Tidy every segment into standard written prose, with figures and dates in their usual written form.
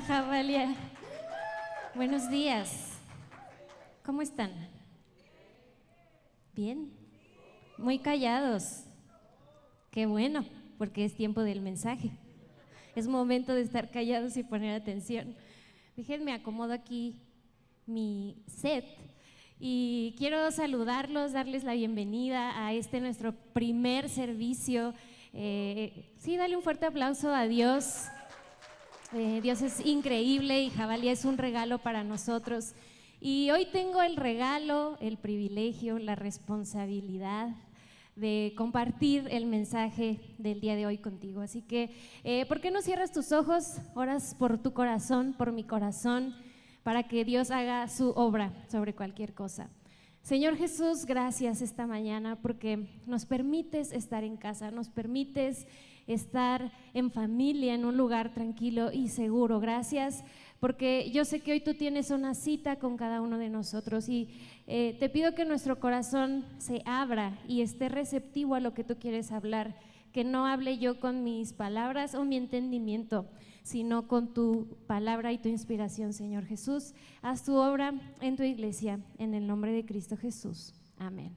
Javalia. Buenos días. ¿Cómo están? ¿Bien? Muy callados. Qué bueno, porque es tiempo del mensaje. Es momento de estar callados y poner atención. Déjenme acomodo aquí mi set y quiero saludarlos, darles la bienvenida a este nuestro primer servicio. Sí, dale un fuerte aplauso a Dios. Dios es increíble y Javalia es un regalo para nosotros. Y hoy tengo el regalo, el privilegio, la responsabilidad de compartir el mensaje del día de hoy contigo. Así que, ¿por qué no cierras tus ojos? Oras por tu corazón, por mi corazón, para que Dios haga su obra sobre cualquier cosa. Señor Jesús, gracias esta mañana porque nos permites estar en casa, nos permites estar en familia, en un lugar tranquilo y seguro. Gracias porque yo sé que hoy tú tienes una cita con cada uno de nosotros y te pido que nuestro corazón se abra y esté receptivo a lo que tú quieres hablar, que no hable yo con mis palabras o mi entendimiento, sino con tu palabra y tu inspiración, Señor Jesús. Haz tu obra en tu iglesia, en el nombre de Cristo Jesús. Amén.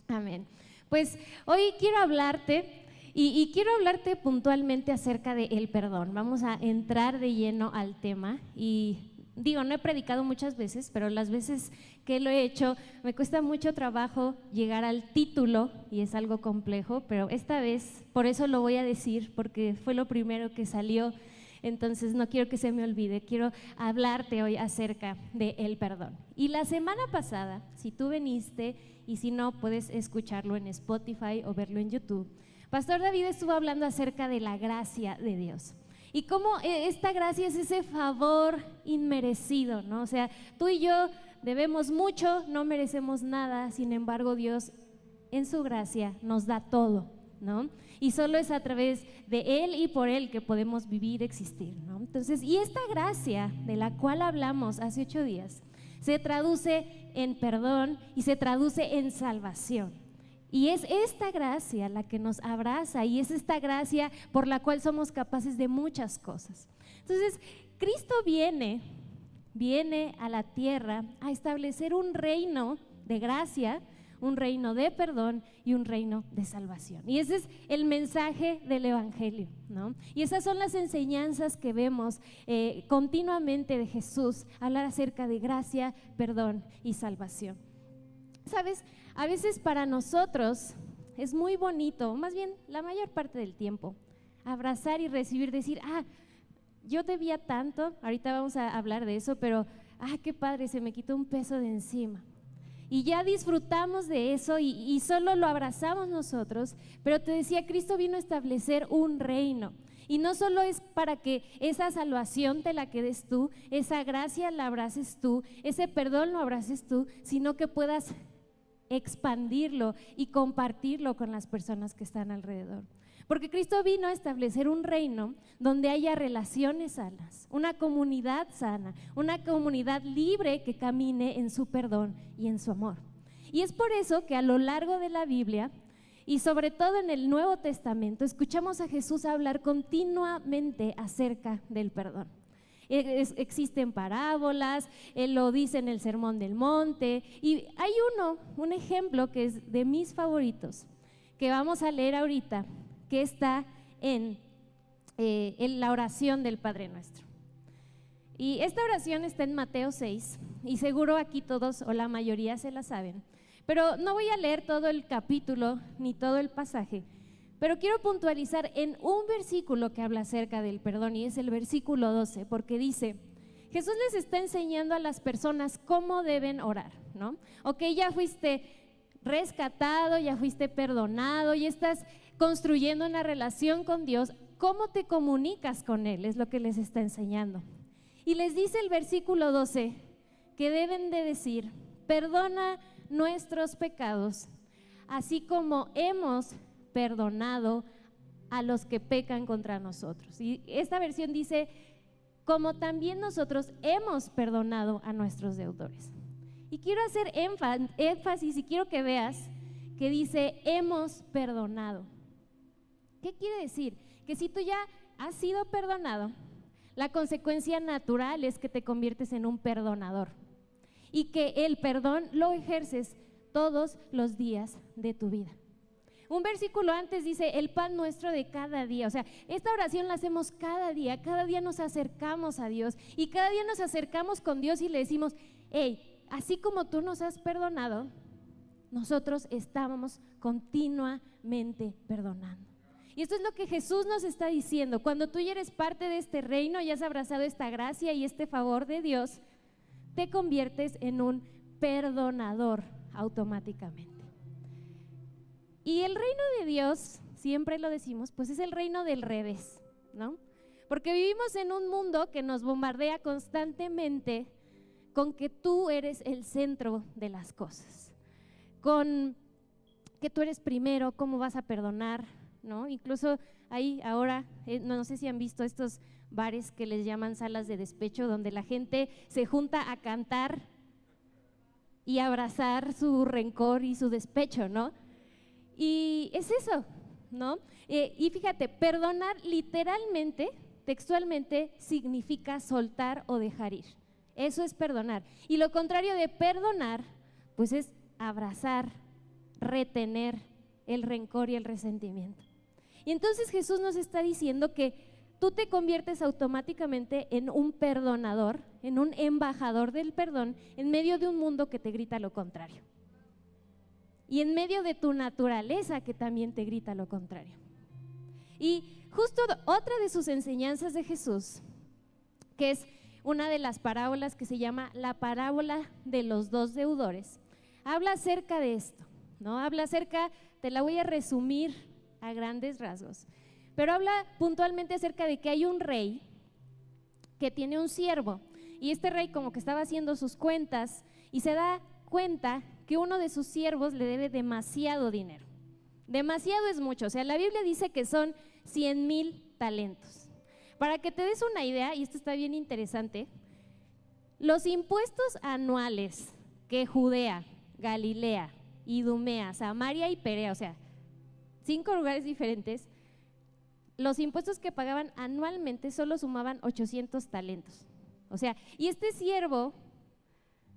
Amén. Pues hoy quiero hablarte y quiero hablarte puntualmente acerca del perdón. Vamos a entrar de lleno al tema y digo, no he predicado muchas veces, pero las veces que lo he hecho me cuesta mucho trabajo llegar al título y es algo complejo, pero esta vez por eso lo voy a decir porque fue lo primero que salió. Entonces no quiero que se me olvide, quiero hablarte hoy acerca del perdón. Y la semana pasada, si tú viniste y si no, puedes escucharlo en Spotify o verlo en YouTube, Pastor David estuvo hablando acerca de la gracia de Dios y cómo esta gracia es ese favor inmerecido, ¿no? O sea, tú y yo debemos mucho, no merecemos nada, sin embargo Dios en su gracia nos da todo, ¿no? Y solo es a través de Él y por Él que podemos vivir, existir, ¿no? Entonces, y esta gracia de la cual hablamos hace 8 días se traduce en perdón y se traduce en salvación. Y es esta gracia la que nos abraza y es esta gracia por la cual somos capaces de muchas cosas. Entonces, Cristo viene a la tierra a establecer un reino de gracia, un reino de perdón y un reino de salvación. Y ese es el mensaje del Evangelio, ¿no? Y esas son las enseñanzas que vemos continuamente de Jesús, hablar acerca de gracia, perdón y salvación. ¿Sabes? A veces para nosotros es muy bonito, más bien la mayor parte del tiempo, abrazar y recibir, decir, yo debía tanto, ahorita vamos a hablar de eso, pero qué padre, se me quitó un peso de encima. Y ya disfrutamos de eso y solo lo abrazamos nosotros, pero te decía, Cristo vino a establecer un reino. Y no solo es para que esa salvación te la quedes tú, esa gracia la abraces tú, ese perdón lo abraces tú, sino que puedas expandirlo y compartirlo con las personas que están alrededor. Porque Cristo vino a establecer un reino donde haya relaciones sanas, una comunidad sana, una comunidad libre que camine en su perdón y en su amor. Y es por eso que a lo largo de la Biblia y sobre todo en el Nuevo Testamento escuchamos a Jesús hablar continuamente acerca del perdón. Existen parábolas, Él lo dice en el Sermón del Monte y hay un ejemplo que es de mis favoritos que vamos a leer ahorita, que está en la oración del Padre Nuestro. Y esta oración está en Mateo 6 y seguro aquí todos o la mayoría se la saben, pero no voy a leer todo el capítulo ni todo el pasaje, pero quiero puntualizar en un versículo que habla acerca del perdón y es el versículo 12, porque dice, Jesús les está enseñando a las personas cómo deben orar, ¿no? Ok, ya fuiste rescatado, ya fuiste perdonado, ya estás construyendo una relación con Dios, ¿cómo te comunicas con Él? Es lo que les está enseñando. Y les dice el versículo 12 que deben de decir, perdona nuestros pecados, así como hemos perdonado a los que pecan contra nosotros. Y esta versión dice, como también nosotros hemos perdonado a nuestros deudores. Y quiero hacer énfasis y quiero que veas que dice, hemos perdonado. ¿Qué quiere decir? Que si tú ya has sido perdonado, La consecuencia natural es que te conviertes en un perdonador y que el perdón lo ejerces todos los días de tu vida. Un versículo antes dice, el pan nuestro de cada día. O sea, esta oración la hacemos cada día nos acercamos a Dios y cada día nos acercamos con Dios y le decimos, hey, así como tú nos has perdonado, nosotros estábamos continuamente perdonando. Y esto es lo que Jesús nos está diciendo. Cuando tú ya eres parte de este reino y has abrazado esta gracia y este favor de Dios, te conviertes en un perdonador automáticamente. Y el reino de Dios, siempre lo decimos, pues es el reino del revés, ¿no? Porque vivimos en un mundo que nos bombardea constantemente con que tú eres el centro de las cosas, con que tú eres primero, cómo vas a perdonar, ¿no? Incluso hay ahora, no sé si han visto estos bares que les llaman salas de despecho, donde la gente se junta a cantar y abrazar su rencor y su despecho, ¿no? Y es eso, ¿no? Y fíjate, perdonar literalmente, textualmente, significa soltar o dejar ir. Eso es perdonar. Y lo contrario de perdonar, pues es abrazar, retener el rencor y el resentimiento. Y entonces Jesús nos está diciendo que tú te conviertes automáticamente en un perdonador, en un embajador del perdón, en medio de un mundo que te grita lo contrario. Y en medio de tu naturaleza que también te grita lo contrario. Y justo otra de sus enseñanzas de Jesús, que es una de las parábolas que se llama la parábola de los dos deudores, habla acerca de esto, ¿no? Habla acerca, te la voy a resumir a grandes rasgos, pero habla puntualmente acerca de que hay un rey que tiene un siervo, y este rey como que estaba haciendo sus cuentas y se da cuenta que uno de sus siervos le debe demasiado dinero. Demasiado es mucho, o sea, la Biblia dice que son 100,000 talentos. Para que te des una idea, y esto está bien interesante, los impuestos anuales que Judea, Galilea, Idumea, Samaria y Perea, o sea, 5 lugares diferentes, los impuestos que pagaban anualmente solo sumaban 800 talentos. O sea, y este siervo,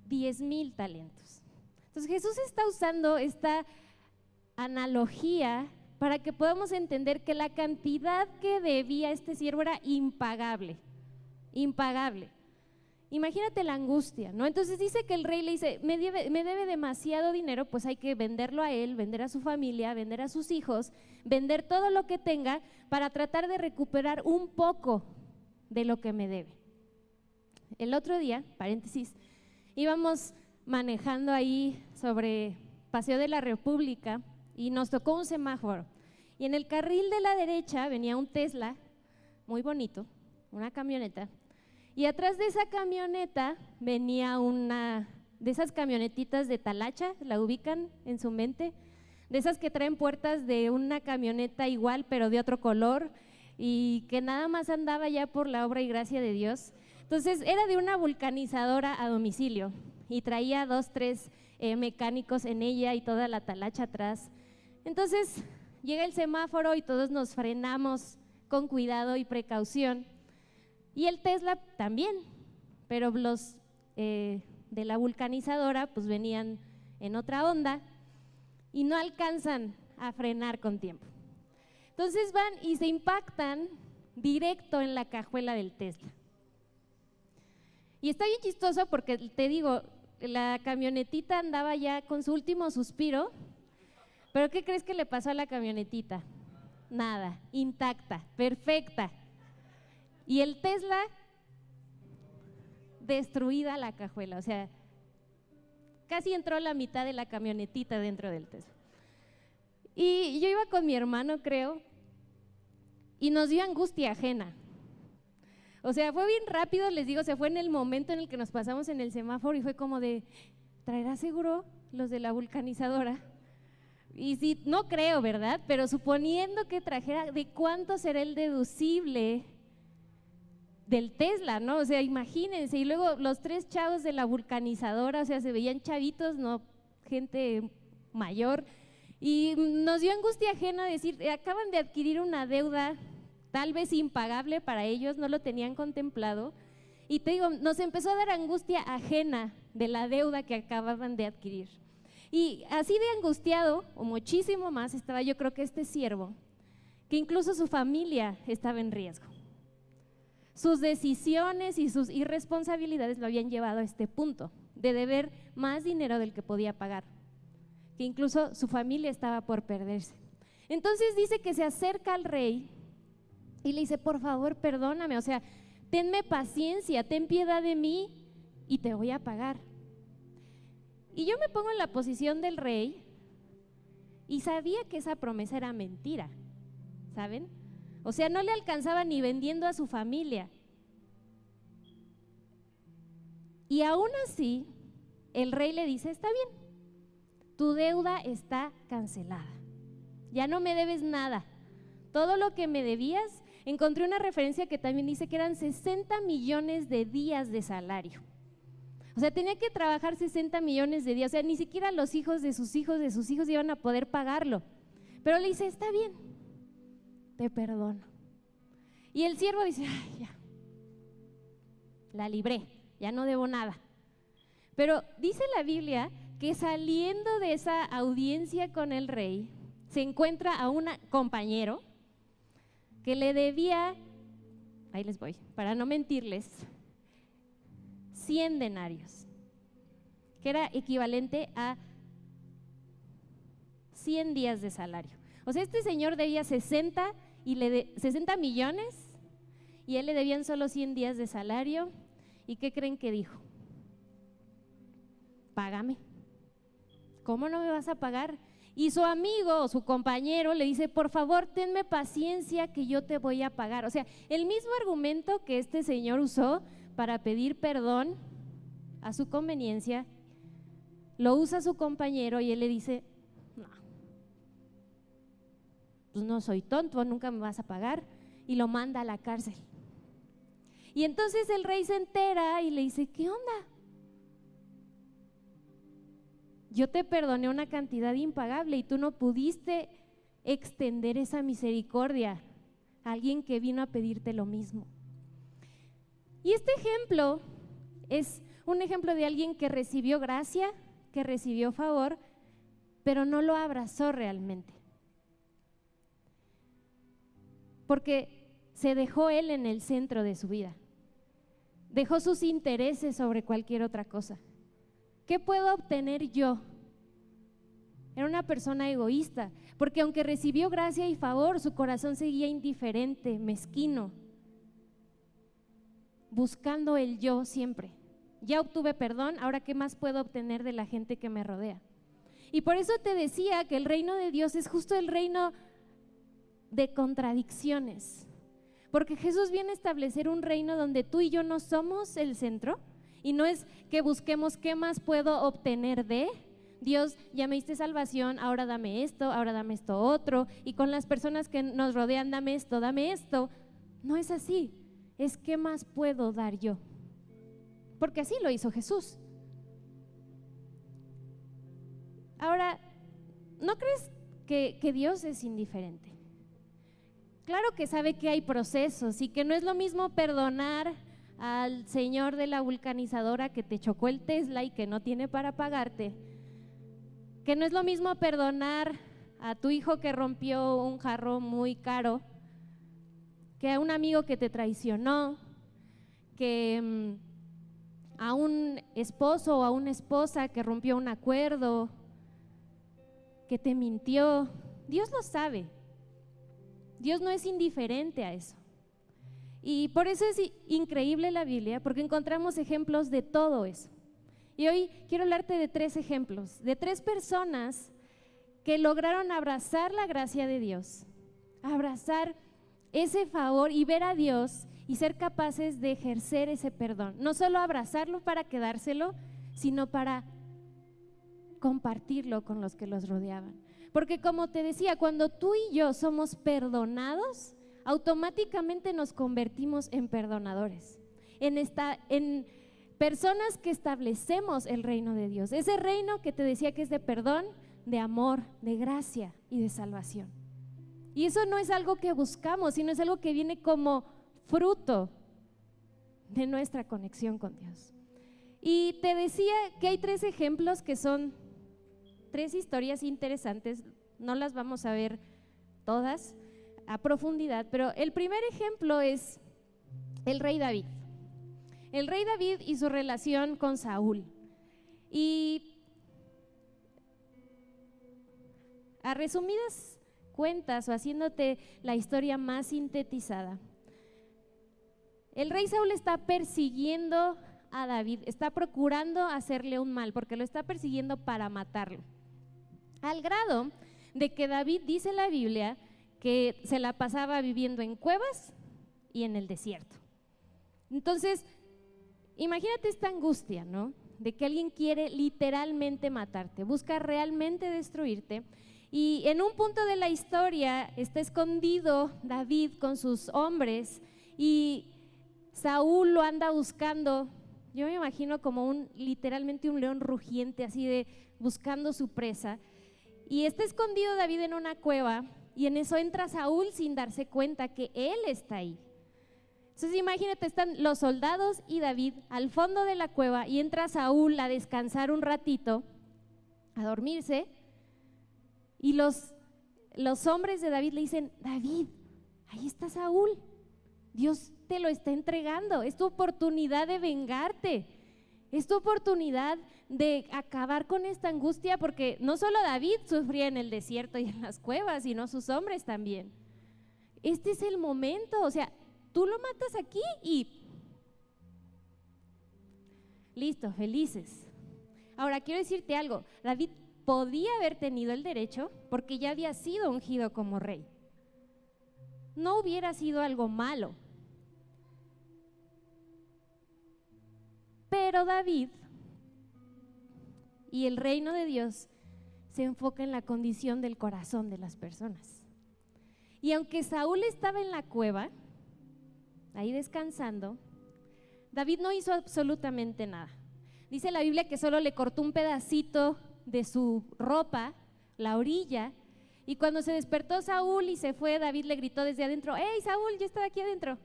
10,000 talentos. Entonces Jesús está usando esta analogía para que podamos entender que la cantidad que debía este siervo era impagable, impagable. Imagínate la angustia, ¿no? Entonces dice que el rey le dice, me debe demasiado dinero, pues hay que venderlo a él, vender a su familia, vender a sus hijos, vender todo lo que tenga para tratar de recuperar un poco de lo que me debe. El otro día, paréntesis, íbamos manejando ahí sobre Paseo de la República y nos tocó un semáforo. Y en el carril de la derecha venía un Tesla, muy bonito, una camioneta. Y atrás de esa camioneta venía una de esas camionetitas de talacha, la ubican en su mente, de esas que traen puertas de una camioneta igual pero de otro color y que nada más andaba ya por la obra y gracia de Dios. Entonces era de una vulcanizadora a domicilio y traía 2, 3 mecánicos en ella y toda la talacha atrás. Entonces llega el semáforo y todos nos frenamos con cuidado y precaución. Y el Tesla también, pero los de la vulcanizadora pues venían en otra onda y no alcanzan a frenar con tiempo. Entonces van y se impactan directo en la cajuela del Tesla. Y está bien chistoso porque te digo, la camionetita andaba ya con su último suspiro, pero ¿qué crees que le pasó a la camionetita? Nada, intacta, perfecta. Y el Tesla, destruida la cajuela, o sea, casi entró la mitad de la camionetita dentro del Tesla. Y yo iba con mi hermano, creo, y nos dio angustia ajena. O sea, fue bien rápido, les digo, se fue en el momento en el que nos pasamos en el semáforo y fue como de, ¿traerá seguro los de la vulcanizadora? Y sí, no creo, ¿verdad? Pero suponiendo que trajera, ¿de cuánto será el deducible del Tesla, no? O sea, imagínense, y luego los 3 chavos de la vulcanizadora, o sea, se veían chavitos, no gente mayor, y nos dio angustia ajena decir, acaban de adquirir una deuda tal vez impagable para ellos, no lo tenían contemplado. Y te digo, nos empezó a dar angustia ajena de la deuda que acababan de adquirir. Y así de angustiado, o muchísimo más, estaba yo creo que este siervo, que incluso su familia estaba en riesgo. Sus decisiones y sus irresponsabilidades lo habían llevado a este punto, de deber más dinero del que podía pagar, que incluso su familia estaba por perderse. Entonces dice que se acerca al rey y le dice, por favor, perdóname, o sea, tenme paciencia, ten piedad de mí y te voy a pagar. Y yo me pongo en la posición del rey y sabía que esa promesa era mentira, ¿saben? O sea, no le alcanzaba ni vendiendo a su familia. Y aún así, el rey le dice, está bien, tu deuda está cancelada, ya no me debes nada. Todo lo que me debías, encontré una referencia que también dice que eran 60 millones de días de salario. O sea, tenía que trabajar 60 millones de días, o sea, ni siquiera los hijos de sus hijos iban a poder pagarlo. Pero le dice, está bien, te perdono. Y el siervo dice, ay, ya, la libré, ya no debo nada. Pero dice la Biblia que saliendo de esa audiencia con el rey, se encuentra a un compañero que le debía, ahí les voy, para no mentirles, 100 denarios, que era equivalente a 100 días de salario. O sea, este señor debía 60 millones y él le debían solo 100 días de salario. ¿Y qué creen que dijo? Págame. ¿Cómo no me vas a pagar? Y su amigo o su compañero le dice, por favor, tenme paciencia que yo te voy a pagar. O sea, el mismo argumento que este señor usó para pedir perdón a su conveniencia, lo usa su compañero y él le dice, no, pues no soy tonto, nunca me vas a pagar, y lo manda a la cárcel. Y entonces el rey se entera y le dice, ¿qué onda? Yo te perdoné una cantidad impagable y tú no pudiste extender esa misericordia a alguien que vino a pedirte lo mismo. Y este ejemplo es un ejemplo de alguien que recibió gracia, que recibió favor, pero no lo abrazó realmente. Porque se dejó él en el centro de su vida. Dejó sus intereses sobre cualquier otra cosa. ¿Qué puedo obtener yo? Era una persona egoísta, porque aunque recibió gracia y favor, su corazón seguía indiferente, mezquino, buscando el yo siempre. Ya obtuve perdón, ahora ¿qué más puedo obtener de la gente que me rodea? Y por eso te decía que el reino de Dios es justo el reino de contradicciones, porque Jesús viene a establecer un reino donde tú y yo no somos el centro, y no es que busquemos qué más puedo obtener de Dios, ya me diste salvación, ahora dame esto otro, y con las personas que nos rodean, dame esto. No es así, es qué más puedo dar yo, porque así lo hizo Jesús. Ahora, ¿no crees que Dios es indiferente? Claro que sabe que hay procesos y que no es lo mismo perdonar al señor de la vulcanizadora que te chocó el Tesla y que no tiene para pagarte, que no es lo mismo perdonar a tu hijo que rompió un jarro muy caro, que a un amigo que te traicionó, que a un esposo o a una esposa que rompió un acuerdo, que te mintió. Dios lo sabe. Dios no es indiferente a eso. Y por eso es increíble la Biblia, porque encontramos ejemplos de todo eso. Y hoy quiero hablarte de 3 ejemplos, de 3 personas que lograron abrazar la gracia de Dios, abrazar ese favor y ver a Dios y ser capaces de ejercer ese perdón. No solo abrazarlo para quedárselo, sino para compartirlo con los que los rodeaban. Porque como te decía, cuando tú y yo somos perdonados, automáticamente nos convertimos en perdonadores, en personas que establecemos el reino de Dios, ese reino que te decía que es de perdón, de amor, de gracia y de salvación. Y eso no es algo que buscamos, sino es algo que viene como fruto de nuestra conexión con Dios. Y te decía que hay 3 ejemplos que son 3 historias interesantes, no las vamos a ver todas a profundidad, pero el primer ejemplo es el rey David. El rey David y su relación con Saúl. Y a resumidas cuentas o haciéndote la historia más sintetizada, el rey Saúl está persiguiendo a David, está procurando hacerle un mal porque lo está persiguiendo para matarlo, al grado de que David, dice la Biblia, que se la pasaba viviendo en cuevas y en el desierto. Entonces, imagínate esta angustia, ¿no? De que alguien quiere literalmente matarte, busca realmente destruirte. Y en un punto de la historia está escondido David con sus hombres y Saúl lo anda buscando. Yo me imagino como literalmente un león rugiente, así de buscando su presa. Y está escondido David en una cueva y en eso entra Saúl sin darse cuenta que él está ahí. Entonces imagínate, están los soldados y David al fondo de la cueva y entra Saúl a descansar un ratito, a dormirse, y los hombres de David le dicen: David, ahí está Saúl, Dios te lo está entregando, es tu oportunidad de vengarte, es tu oportunidad de acabar con esta angustia, porque no solo David sufría en el desierto y en las cuevas, sino sus hombres también. Este es el momento, o sea, tú lo matas aquí y listo, felices. Ahora, quiero decirte algo, David podía haber tenido el derecho porque ya había sido ungido como rey. No hubiera sido algo malo. Pero David y el reino de Dios se enfoca en la condición del corazón de las personas. Y aunque Saúl estaba en la cueva, ahí descansando, David no hizo absolutamente nada. Dice la Biblia que solo le cortó un pedacito de su ropa, la orilla, y cuando se despertó Saúl y se fue, David le gritó desde adentro: ¡Hey, Saúl, yo estoy aquí adentro!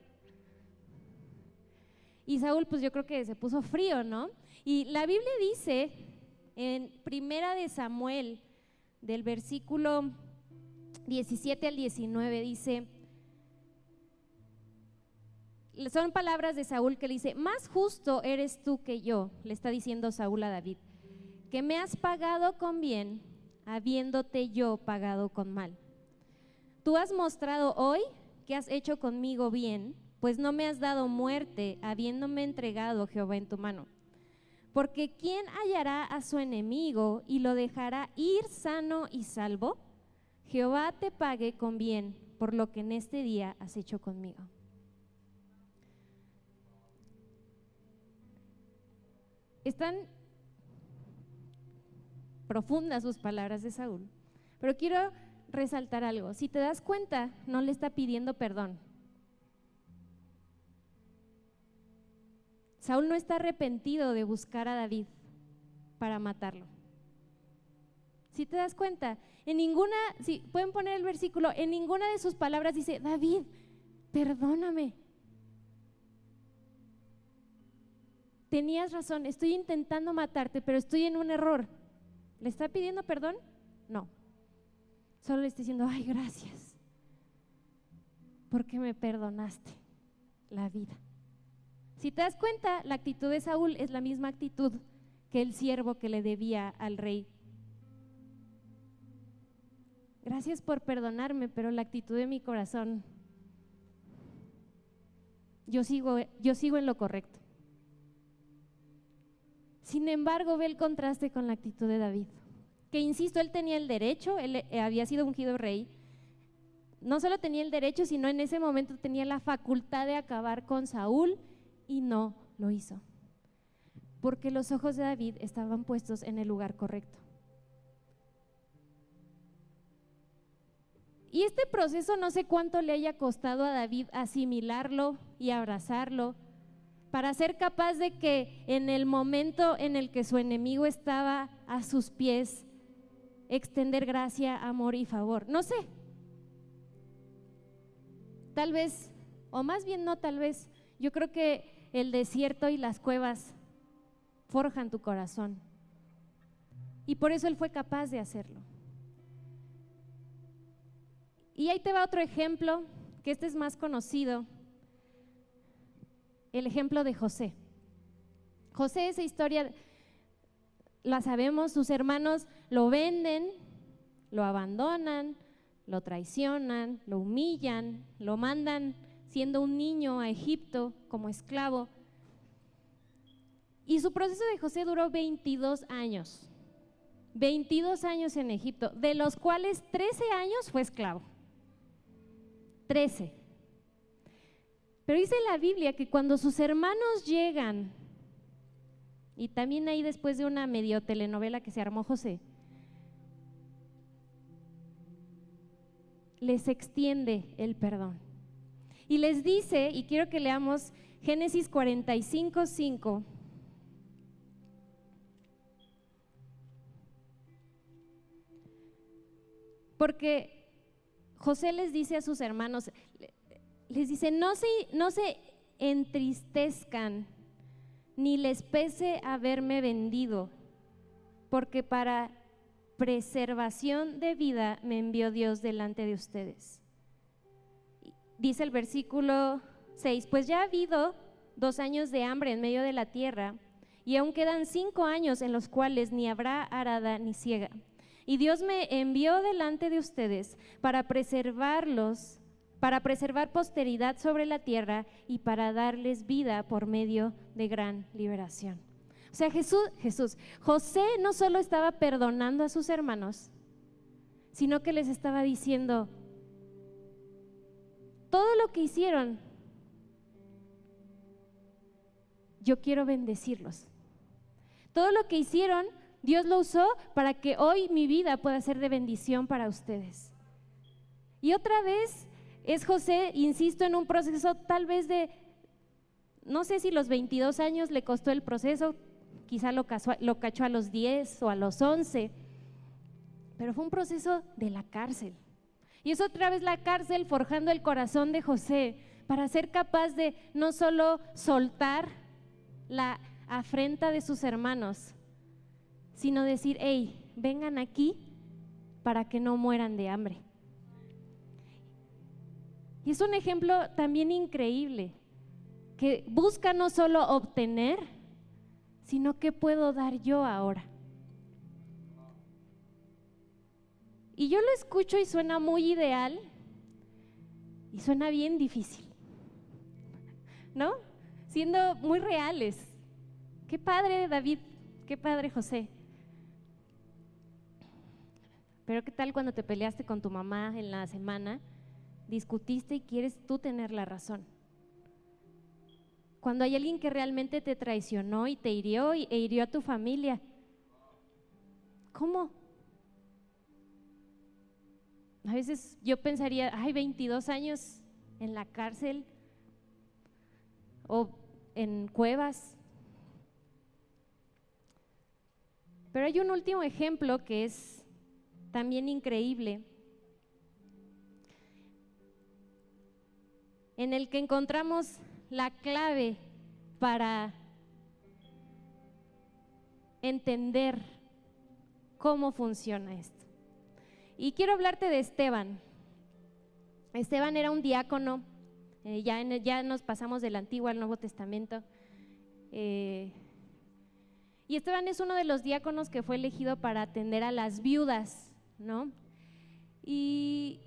Y Saúl, pues yo creo que se puso frío, ¿no? Y la Biblia dice en Primera de Samuel, del versículo 17 al 19, dice, son palabras de Saúl que le dice: más justo eres tú que yo, le está diciendo Saúl a David, que me has pagado con bien, habiéndote yo pagado con mal. Tú has mostrado hoy que has hecho conmigo bien, pues no me has dado muerte, habiéndome entregado Jehová en tu mano. Porque ¿quién hallará a su enemigo y lo dejará ir sano y salvo? Jehová te pague con bien por lo que en este día has hecho conmigo. Están profundas sus palabras de Saúl, pero quiero resaltar algo. Si te das cuenta, no le está pidiendo perdón. Saúl no está arrepentido de buscar a David para matarlo. Si te das cuenta, en ninguna, si pueden poner el versículo, en ninguna de sus palabras dice: David, perdóname. Tenías razón, estoy intentando matarte, pero estoy en un error. ¿Le está pidiendo perdón? No. Solo le está diciendo: ay, gracias, porque me perdonaste la vida. Si te das cuenta, la actitud de Saúl es la misma actitud que el siervo que le debía al rey. Gracias por perdonarme, pero la actitud de mi corazón, yo sigo en lo correcto. Sin embargo, ve el contraste con la actitud de David, que insisto, él tenía el derecho, él había sido ungido rey, no solo tenía el derecho, sino en ese momento tenía la facultad de acabar con Saúl, y no lo hizo, porque los ojos de David estaban puestos en el lugar correcto. Y este proceso no sé cuánto le haya costado a David asimilarlo y abrazarlo, para ser capaz de que en el momento en el que su enemigo estaba a sus pies, extender gracia, amor y favor. No sé, Tal vez, o más bien no tal vez, yo creo que el desierto y las cuevas forjan tu corazón. Y por eso él fue capaz de hacerlo. Y ahí te va otro ejemplo, que este es más conocido, el ejemplo de José. José, esa historia la sabemos, sus hermanos lo venden, lo abandonan, lo traicionan, lo humillan, lo mandan siendo un niño a Egipto como esclavo. Y su proceso de José duró 22 años. 22 años en Egipto, de los cuales 13 años fue esclavo. 13. Pero dice la Biblia que cuando sus hermanos llegan, y también ahí después de una medio telenovela que se armó José, les extiende el perdón. Y les dice, y quiero que leamos Génesis 45:5. Porque José les dice a sus hermanos, les dice, no se entristezcan, ni les pese haberme vendido, porque para preservación de vida me envió Dios delante de ustedes. Dice el versículo 6, pues ya ha habido 2 años de hambre en medio de la tierra, y aún quedan 5 años en los cuales ni habrá arada ni siega. Y Dios me envió delante de ustedes para preservarlos, para preservar posteridad sobre la tierra y para darles vida por medio de gran liberación. O sea, José no solo estaba perdonando a sus hermanos, sino que les estaba diciendo, todo lo que hicieron, yo quiero bendecirlos. Todo lo que hicieron, Dios lo usó para que hoy mi vida pueda ser de bendición para ustedes. Y otra vez es José, insisto, en un proceso tal vez de, no sé si los 22 años le costó el proceso, quizá lo cachó a los 10 o a los 11, pero fue un proceso de la cárcel. Y es otra vez la cárcel forjando el corazón de José para ser capaz de no solo soltar la afrenta de sus hermanos, sino decir, hey, vengan aquí para que no mueran de hambre. Y es un ejemplo también increíble, que busca no solo obtener, sino qué puedo dar yo ahora. Y yo lo escucho y suena muy ideal y suena bien difícil, ¿no? Siendo muy reales. Qué padre David, qué padre José. Pero qué tal cuando te peleaste con tu mamá en la semana, discutiste y quieres tú tener la razón. Cuando hay alguien que realmente te traicionó y te hirió e hirió a tu familia. ¿Cómo? A veces yo pensaría, 22 años en la cárcel o en cuevas. Pero hay un último ejemplo que es también increíble, en el que encontramos la clave para entender cómo funciona esto. Y quiero hablarte de Esteban. Esteban era un diácono, ya nos pasamos del Antiguo al Nuevo Testamento. Y Esteban es uno de los diáconos que fue elegido para atender a las viudas, ¿no? Y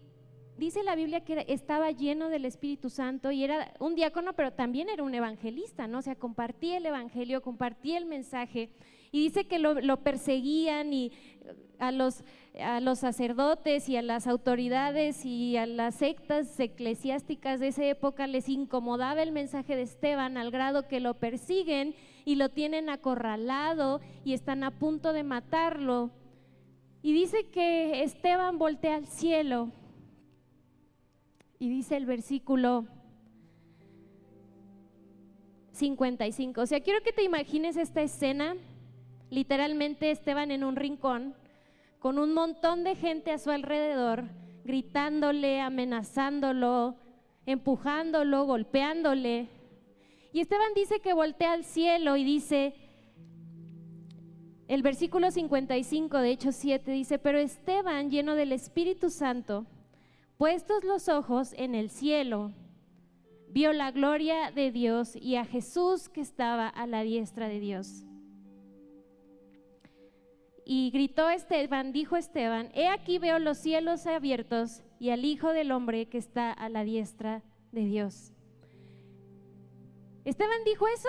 dice la Biblia que estaba lleno del Espíritu Santo y era un diácono, pero también era un evangelista, ¿no? O sea, compartía el evangelio, compartía el mensaje, y dice que lo perseguían, y a los sacerdotes y a las autoridades y a las sectas eclesiásticas de esa época les incomodaba el mensaje de Esteban, al grado que lo persiguen y lo tienen acorralado y están a punto de matarlo. Y dice que Esteban voltea al cielo y dice el versículo 55, o sea, quiero que te imagines esta escena, literalmente Esteban en un rincón, con un montón de gente a su alrededor, gritándole, amenazándolo, empujándolo, golpeándole. Y Esteban dice que voltea al cielo y dice, el versículo 55 de Hechos 7 dice, pero Esteban, lleno del Espíritu Santo, puestos los ojos en el cielo, vio la gloria de Dios y a Jesús que estaba a la diestra de Dios. Y gritó Esteban, dijo Esteban, he aquí veo los cielos abiertos y al Hijo del Hombre que está a la diestra de Dios. Esteban dijo eso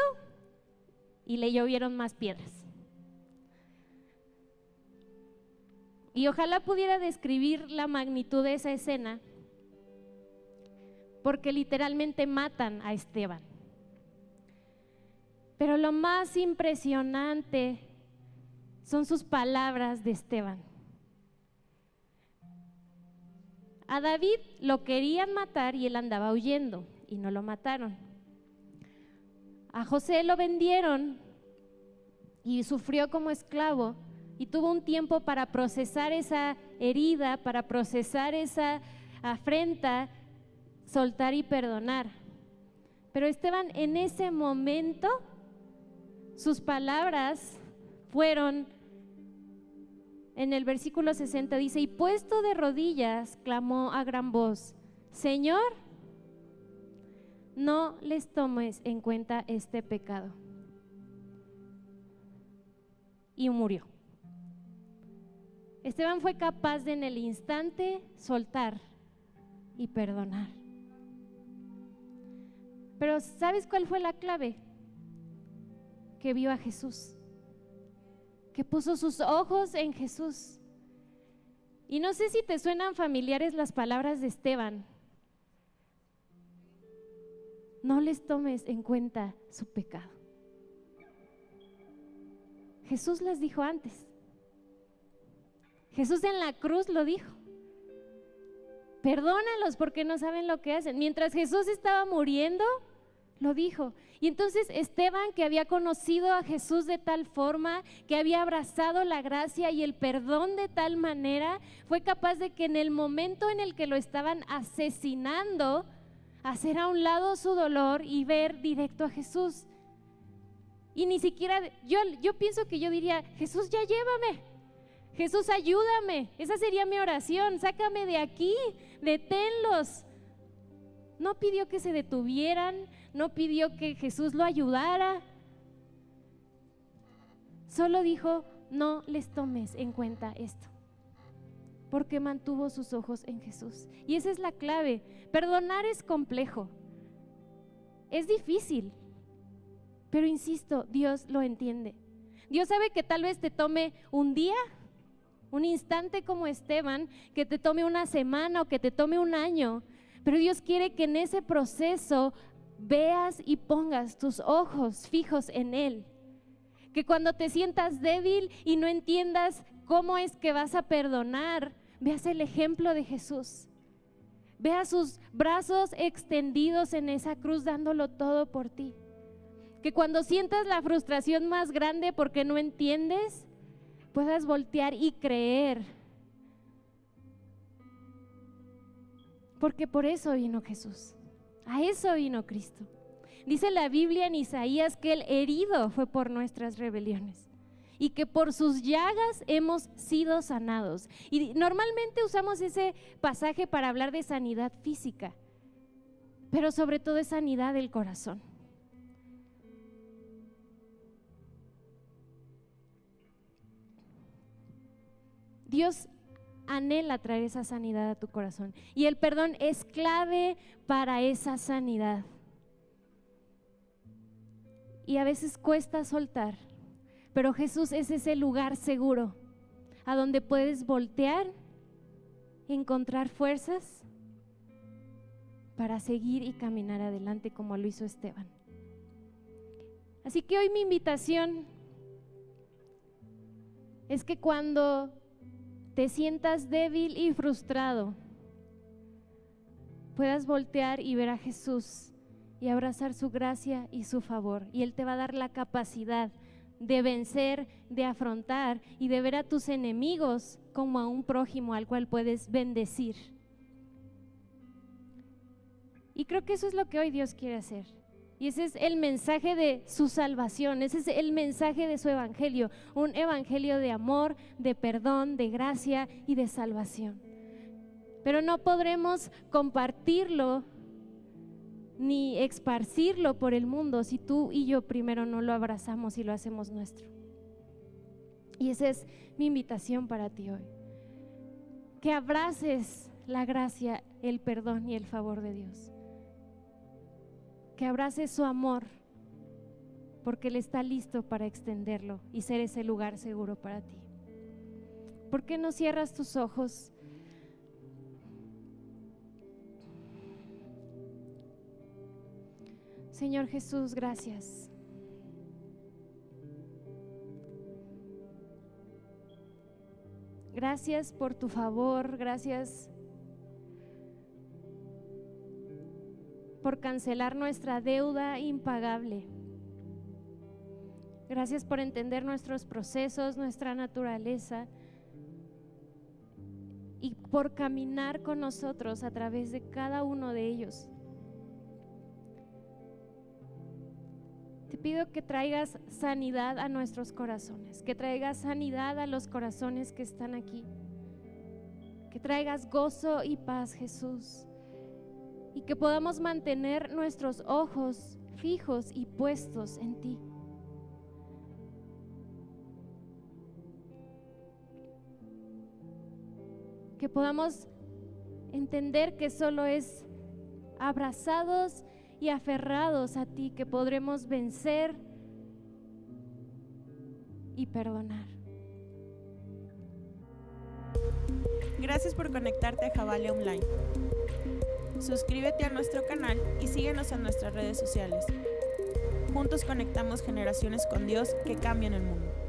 y le llovieron más piedras. Y ojalá pudiera describir la magnitud de esa escena, porque literalmente matan a Esteban. Pero lo más impresionante son sus palabras de Esteban. A David lo querían matar y él andaba huyendo y no lo mataron. A José lo vendieron y sufrió como esclavo y tuvo un tiempo para procesar esa herida, para procesar esa afrenta, soltar y perdonar. Pero Esteban, en ese momento, sus palabras fueron, en el versículo 60 dice, y puesto de rodillas, clamó a gran voz, Señor, no les tomes en cuenta este pecado. Y murió. Esteban fue capaz de en el instante soltar y perdonar. Pero ¿sabes cuál fue la clave? Que vio a Jesús, que puso sus ojos en Jesús. Y no sé si te suenan familiares las palabras de Esteban. No les tomes en cuenta su pecado. Jesús las dijo antes. Jesús en la cruz lo dijo. Perdónalos porque no saben lo que hacen. Mientras Jesús estaba muriendo, lo dijo. Y entonces Esteban, que había conocido a Jesús de tal forma, que había abrazado la gracia y el perdón de tal manera, fue capaz de que en el momento en el que lo estaban asesinando, hacer a un lado su dolor y ver directo a Jesús. Y ni siquiera, yo pienso que yo diría, Jesús, ya llévame. Jesús, ayúdame. Esa sería mi oración. Sácame de aquí, deténlos. No pidió que se detuvieran, no pidió que Jesús lo ayudara. Solo dijo, no les tomes en cuenta esto, porque mantuvo sus ojos en Jesús. Y esa es la clave. Perdonar es complejo, es difícil, pero insisto, Dios lo entiende. Dios sabe que tal vez te tome un día, un instante como Esteban, que te tome una semana o que te tome un año, pero Dios quiere que en ese proceso veas y pongas tus ojos fijos en Él. Que cuando te sientas débil y no entiendas cómo es que vas a perdonar, veas el ejemplo de Jesús. Veas sus brazos extendidos en esa cruz dándolo todo por ti. Que cuando sientas la frustración más grande porque no entiendes, puedas voltear y creer. Porque por eso vino Jesús. A eso vino Cristo. Dice la Biblia en Isaías que el herido fue por nuestras rebeliones y que por sus llagas hemos sido sanados. Y normalmente usamos ese pasaje para hablar de sanidad física, pero sobre todo es sanidad del corazón. Dios anhela traer esa sanidad a tu corazón y el perdón es clave para esa sanidad. Y a veces cuesta soltar, pero Jesús es ese lugar seguro a donde puedes voltear y encontrar fuerzas para seguir y caminar adelante como lo hizo Esteban. Así que hoy mi invitación es que cuando te sientas débil y frustrado, puedas voltear y ver a Jesús y abrazar su gracia y su favor, y Él te va a dar la capacidad de vencer, de afrontar y de ver a tus enemigos como a un prójimo al cual puedes bendecir. Y creo que eso es lo que hoy Dios quiere hacer. Y ese es el mensaje de su salvación, ese es el mensaje de su evangelio, un evangelio de amor, de perdón, de gracia y de salvación. Pero no podremos compartirlo ni esparcirlo por el mundo si tú y yo primero no lo abrazamos y lo hacemos nuestro. Y esa es mi invitación para ti hoy, que abraces la gracia, el perdón y el favor de Dios, que abraces su amor, porque Él está listo para extenderlo y ser ese lugar seguro para ti. ¿Por qué no cierras tus ojos? Señor Jesús, gracias. Gracias por tu favor, gracias por cancelar nuestra deuda impagable. Gracias por entender nuestros procesos, nuestra naturaleza y por caminar con nosotros a través de cada uno de ellos. Te pido que traigas sanidad a nuestros corazones, que traigas sanidad a los corazones que están aquí, que traigas gozo y paz, Jesús, y que podamos mantener nuestros ojos fijos y puestos en ti. Que podamos entender que solo es abrazados y aferrados a ti que podremos vencer y perdonar. Gracias por conectarte a Javalia Online. Suscríbete a nuestro canal y síguenos en nuestras redes sociales. Juntos conectamos generaciones con Dios que cambian el mundo.